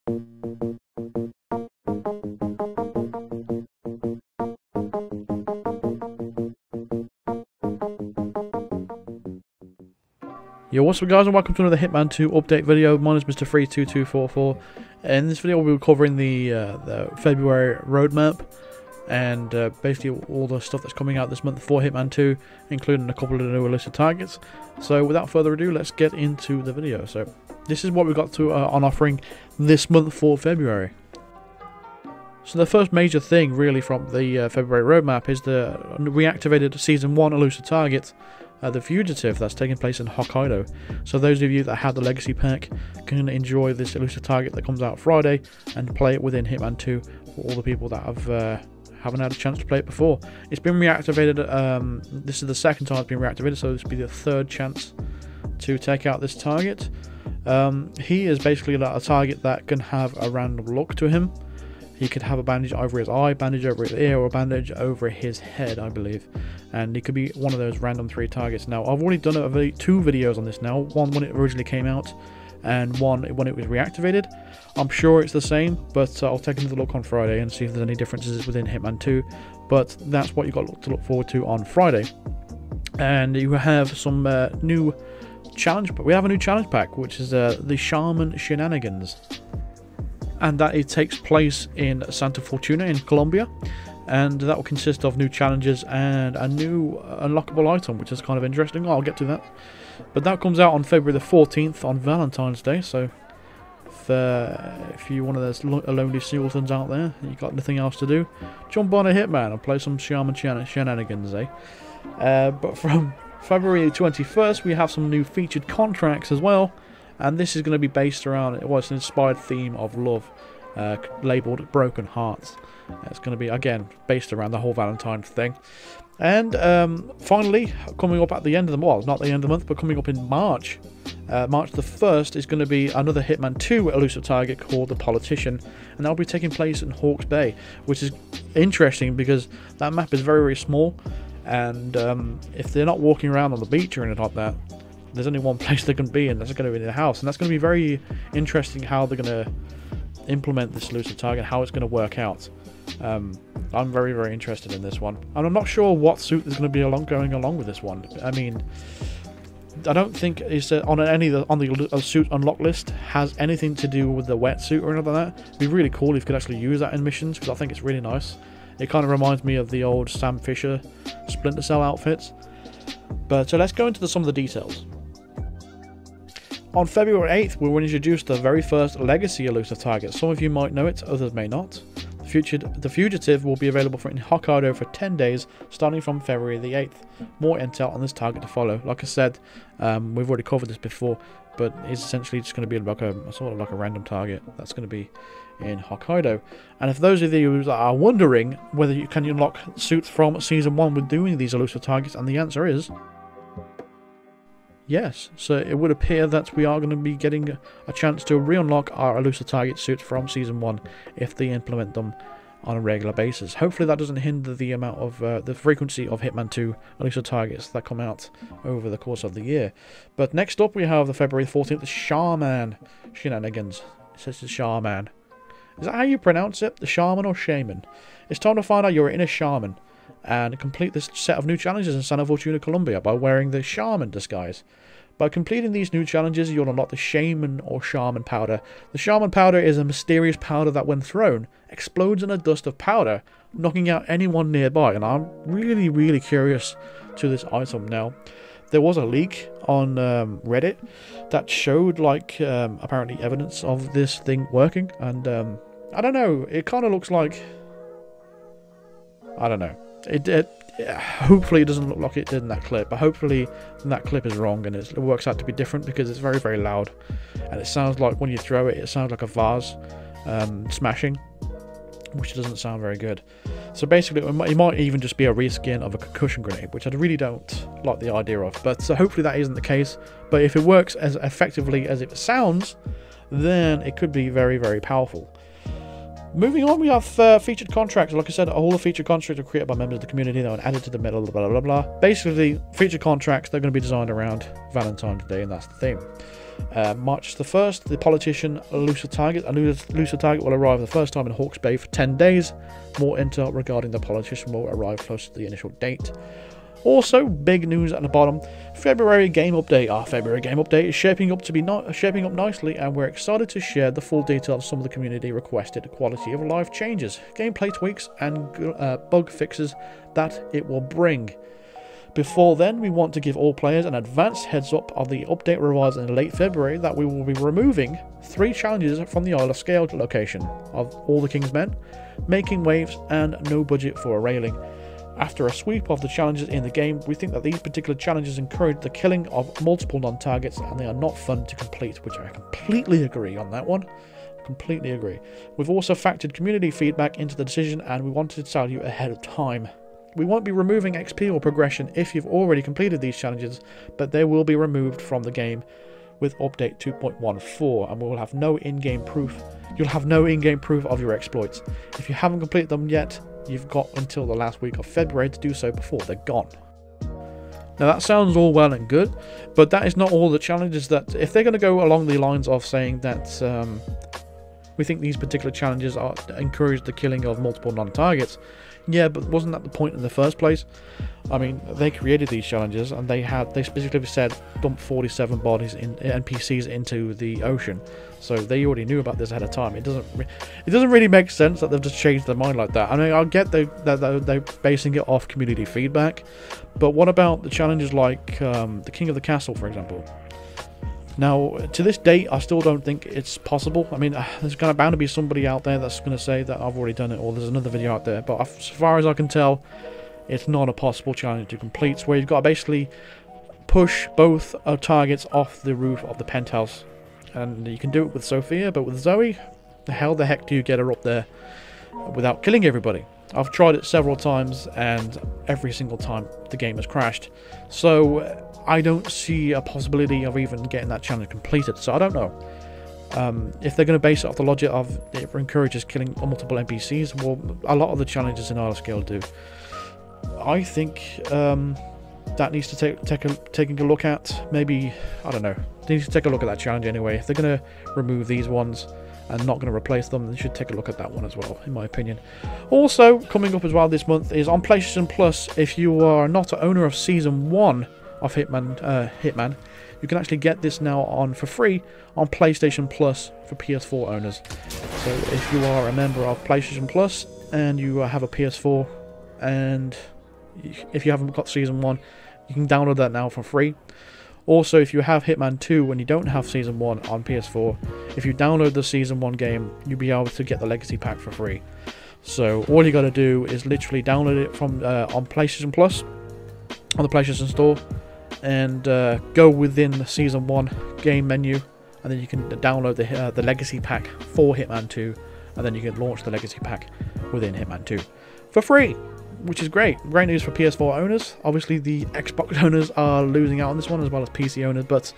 Yo, what's up guys, and welcome to another Hitman 2 update video. My name is Mr. 32244. In this video we'll be covering the February roadmap and basically all the stuff that's coming out this month for Hitman 2, including a couple of new elusive targets. So without further ado, let's get into the video. So this is what we've got to on offering this month for February. So the first major thing really from the February roadmap is the reactivated Season 1 elusive target, the Fugitive, that's taking place in Hokkaido. So those of you that have the Legacy pack can enjoy this elusive target that comes out Friday and play it within Hitman 2 for all the people that haven't had a chance to play it before. It's been reactivated, this is the second time it's been reactivated, so this will be the third chance to take out this target. He is basically a target that can have a random look to him. He could have a bandage over his eye, bandage over his ear, or a bandage over his head, I believe. And he could be one of those random 3 targets. Now, I've already done 2 videos on this now. One when it originally came out, and one when it was reactivated. I'm sure it's the same, but I'll take another look on Friday and see if there's any differences within Hitman 2. But that's what you've got to look forward to on Friday. And you have some new challenge, but we have a new challenge pack, which is the Shaman Shenanigans. And that it takes place in Santa Fortuna in Colombia, and that will consist of new challenges and a new unlockable item, which is kind of interesting. I'll get to that, but that comes out on February the 14th on Valentine's Day. So if you're one of those lonely singletons out there, you got nothing else to do, jump on a Hitman and play some Shaman shenanigans, eh? But from February 21st we have some new featured contracts as well. And this is going to be based around, it's an inspired theme of love, labelled Broken Hearts. It's going to be, again, based around the whole Valentine's thing. And finally, coming up at the end of the month, well, not the end of the month, but coming up in March, March the 1st, is going to be another Hitman 2 elusive target called The Politician. And that'll be taking place in Hawke's Bay, which is interesting because that map is very, very small. And if they're not walking around on the beach or anything like that, there's only one place they can be, and that's going to be in the house. And that's going to be very interesting how they're going to implement this elusive target, how it's going to work out. I'm very, very interested in this one. And I'm not sure what suit is going to be going along with this one. I mean, I don't think it's on the suit unlock list has anything to do with the wetsuit or anything like that. It'd be really cool if you could actually use that in missions, because I think it's really nice. It kind of reminds me of the old Sam Fisher Splinter Cell outfits. But so let's go into some of the details. On February 8th, we will introduce the very first Legacy elusive target. Some of you might know it, others may not. The Fugitive will be available in Hokkaido for 10 days, starting from February the 8th. More intel on this target to follow. Like I said, we've already covered this before, but it's essentially just going to be like sort of like a random target that's going to be in Hokkaido. And if those of you that are wondering whether you can unlock suits from Season 1 with doing these elusive targets, and the answer is yes. So it would appear that we are going to be getting a chance to re-unlock our elusive target suits from Season 1 if they implement them on a regular basis. Hopefully that doesn't hinder the amount of the frequency of Hitman 2 elusive targets that come out over the course of the year. But next up we have the February 14th, the Shaman Shenanigans. It says the Shaman. Is that how you pronounce it? The Shaman or Shaman? It's time to find out your inner Shaman and complete this set of new challenges in Santa Fortuna, Colombia by wearing the Shaman disguise. By completing these new challenges, you'll unlock the Shaman or Shaman powder. The Shaman powder is a mysterious powder that, when thrown, explodes in a dust of powder, knocking out anyone nearby. And I'm really, really curious to this item now. There was a leak on Reddit that showed, like, apparently evidence of this thing working. And I don't know, it kind of looks like, I don't know. Hopefully it doesn't look like it did in that clip, but hopefully that clip is wrong and it works out to be different, because it's very, very loud, and it sounds like when you throw it, it sounds like a vase smashing, which doesn't sound very good. So basically it might even just be a reskin of a concussion grenade, which I really don't like the idea of, but so hopefully that isn't the case. But if it works as effectively as it sounds, then it could be very, very powerful. Moving on, we have featured contracts. Like I said, all the featured contracts are created by members of the community that are added to the middle, blah, blah, blah, blah. Basically, featured contracts, they're going to be designed around Valentine's Day, and that's the theme. March the 1st, the politician Elusive Target will arrive the first time in Hawke's Bay for 10 days. More intel regarding the politician will arrive close to the initial date. Also, big news at the bottom, February game update. Our February game update is shaping up nicely, and we're excited to share the full detail of some of the community requested quality of life changes, gameplay tweaks, and bug fixes that it will bring. Before then, we want to give all players an advanced heads up of the update revised in late February that we will be removing 3 challenges from the Isle of Scale location of All the King's Men, Making Waves, and No Budget for a Railing. After a sweep of the challenges in the game, we think that these particular challenges encourage the killing of multiple non-targets, and they are not fun to complete, which I completely agree on that one. Completely agree. We've also factored community feedback into the decision, and we wanted to tell you ahead of time. We won't be removing XP or progression if you've already completed these challenges, but they will be removed from the game with update 2.14, and we will have no in-game proof. You'll have no in-game proof of your exploits. If you haven't completed them yet, you've got until the last week of February to do so before they're gone. Now that sounds all well and good, but that is not all the challenges. That if they're going to go along the lines of saying that we think these particular challenges encourage the killing of multiple non-targets, yeah, but wasn't that the point in the first place? I mean, they created these challenges, and they specifically said dump 47 bodies in NPCs into the ocean, so they already knew about this ahead of time. It doesn't really make sense that they've just changed their mind like that. I mean, I get that they're basing it off community feedback, but what about the challenges like the King of the Castle, for example? Now, to this date, I still don't think it's possible. I mean, there's kind of bound to be somebody out there that's going to say that I've already done it, or there's another video out there. But as far as I can tell, it's not a possible challenge to complete. Where you've got to basically push both targets off the roof of the penthouse. And you can do it with Sophia, but with Zoe, how the heck do you get her up there without killing everybody? I've tried it several times, and every single time the game has crashed. So I don't see a possibility of even getting that challenge completed, so I don't know. If they're going to base it off the logic of it encourages killing multiple NPCs, well, a lot of the challenges in Isle of Scale do. I think that needs to taking a look at. Maybe, I don't know, they need to take a look at that challenge anyway. If they're going to remove these ones and not going to replace them, they should take a look at that one as well, in my opinion. Also, coming up as well this month is on PlayStation Plus. If you are not an owner of Season 1 of Hitman, you can actually get this now on for free on PlayStation Plus for PS4 owners. So if you are a member of PlayStation Plus and you have a PS4, and if you haven't got Season 1, you can download that now for free. Also, if you have Hitman 2 and you don't have Season 1 on PS4, if you download the Season 1 game, you'll be able to get the Legacy Pack for free. So all you got to do is literally download it from on PlayStation Plus, on the PlayStation Store, and go within the Season 1 game menu, and then you can download the Legacy Pack for Hitman 2, and then you can launch the Legacy Pack within Hitman 2 for free, which is great. Great news for PS4 owners. Obviously the Xbox owners are losing out on this one, as well as PC owners, but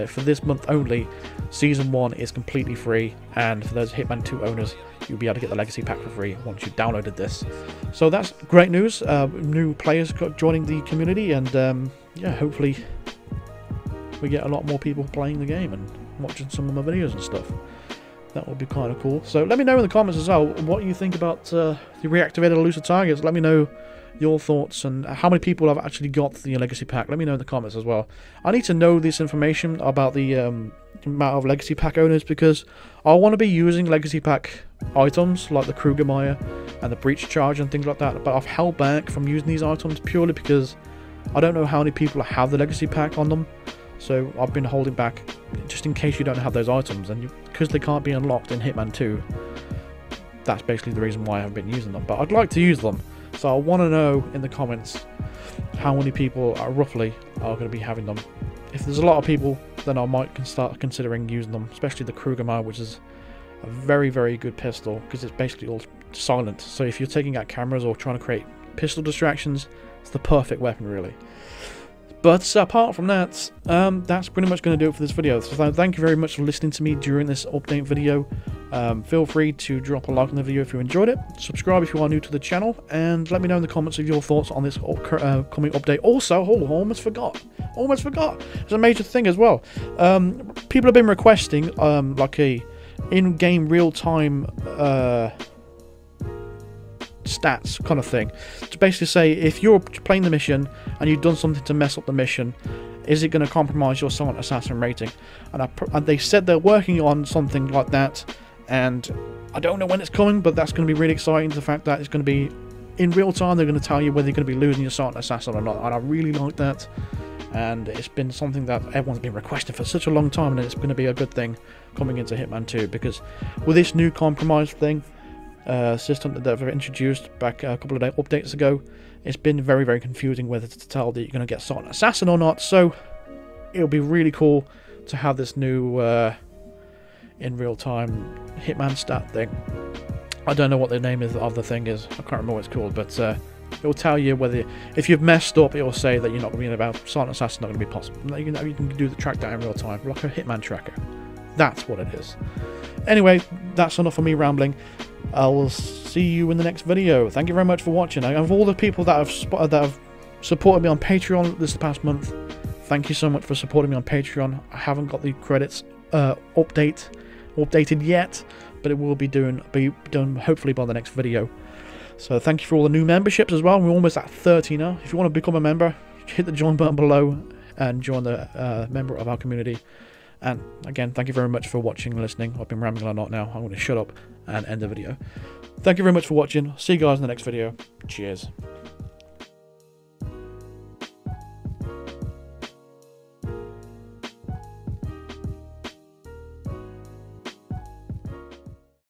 for this month only, Season 1 is completely free, and for those Hitman 2 owners, you'll be able to get the Legacy Pack for free once you've downloaded this. So that's great news. New players joining the community, and yeah, hopefully we get a lot more people playing the game and watching some of my videos and stuff. That would be kind of cool. So let me know in the comments as well what you think about the reactivated elusive targets. Let me know your thoughts and how many people have actually got the Legacy Pack. Let me know in the comments as well. I need to know this information about the amount of Legacy Pack owners, because I want to be using Legacy Pack items like the Krugermeyer and the Breach Charge and things like that, but I've held back from using these items purely because I don't know how many people have the Legacy Pack on them. So I've been holding back just in case you don't have those items, and because they can't be unlocked in Hitman 2, that's basically the reason why I haven't been using them. But I'd like to use them, so I want to know in the comments how many people roughly are going to be having them. If there's a lot of people, then I might start considering using them, especially the Krugermeyer, which is a very, very good pistol because it's basically all silent. So if you're taking out cameras or trying to create pistol distractions, it's the perfect weapon, really. But apart from that, that's pretty much going to do it for this video. So thank you very much for listening to me during this update video. Feel free to drop a like on the video if you enjoyed it. Subscribe if you are new to the channel, and let me know in the comments of your thoughts on this coming update. Also, almost forgot. It's a major thing as well. People have been requesting like a in-game real-time stats kind of thing, to basically say if you're playing the mission and you've done something to mess up the mission, is it going to compromise your silent assassin rating? And they said they're working on something like that, and I don't know when it's coming, but that's going to be really exciting. The fact that it's going to be in real time, they're going to tell you whether you're going to be losing your silent assassin or not, and I really like that. And it's been something that everyone's been requesting for such a long time, and it's going to be a good thing coming into Hitman 2, because with this new compromise thing system that they've introduced back a couple of updates ago, it's been very, very confusing whether to tell that you're going to get silent assassin or not. So it'll be really cool to have this new in real time Hitman stat thing. I don't know what the name of the thing is. I can't remember what it's called, but it will tell you whether, if you've messed up, it will say that you're not going to be about silent assassin, not going to be possible. You can do the track down in real time, like a Hitman tracker. That's what it is. Anyway, that's enough for me rambling. I will see you in the next video. Thank you very much for watching. And of all the people that have supported me on Patreon this past month, thank you so much for supporting me on Patreon. I haven't got the credits updated yet, but it will be done hopefully by the next video. So thank you for all the new memberships as well. We're almost at 30 now. If you want to become a member, hit the join button below and join the member of our community. And again, thank you very much for watching and listening. I've been rambling a lot now. I'm going to shut up and end the video. Thank you very much for watching. See you guys in the next video. Cheers.